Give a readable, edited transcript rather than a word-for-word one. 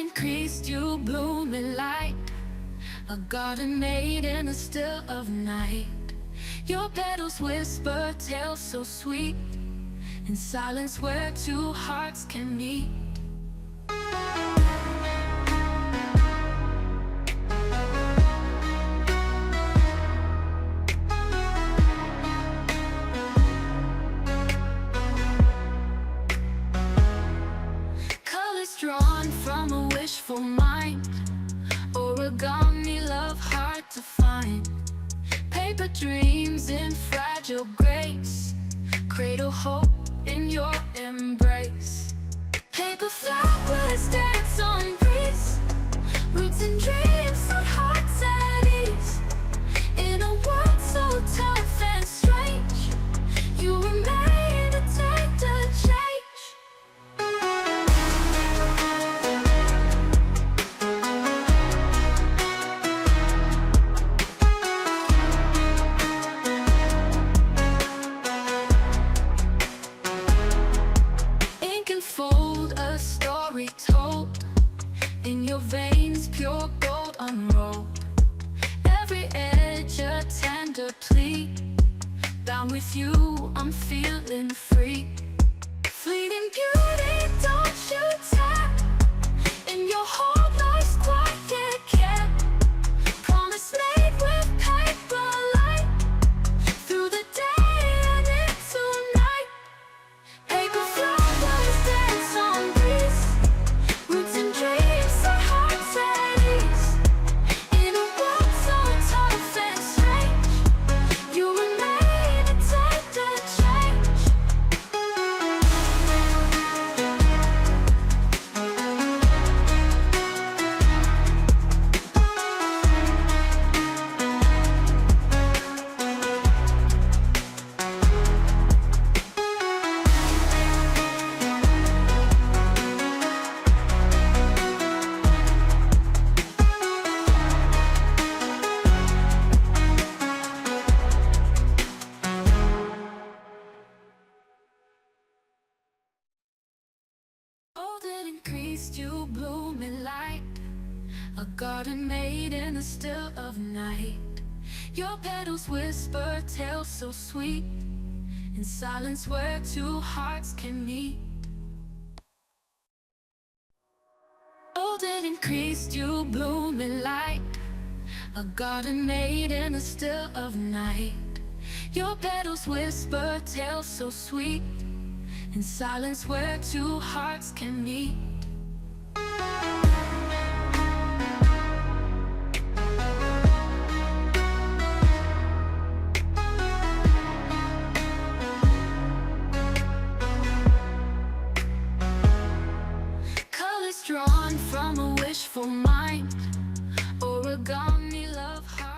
increased, you bloom in light, a garden made in the still of night. Your petals whisper tales so sweet, in silence where two hearts can meet. Colors drawn from a wishful mind, origami love hard to find. Paper dreams in fragile grace, cradle hope in your embrace. Paper flowers dance on breeze, roots and dreams set hearts at ease. In a world so tough and strange, you remain to take the change. Fold a story told, in your veins pure gold unrolled. Every edge a tender plea, bound with you I'm feeling free. Fleeting beauty, don't you tap, in your whole life's quiet care. Promise made with paper light, through the day and into night. Paper flowers dance on breeze, roots and dreams set hearts at ease. In a world so tough and strange, you remain to take the change. Golden increased, you bloom in light, a garden made in the still of night. Your petals whisper tales so sweet, in silence where two hearts can meet. Golden increased, you bloom in light, a garden made in the still of night. Your petals whisper tales so sweet, in silence where two hearts can meet. Colors drawn from a wishful mind, origami love heart.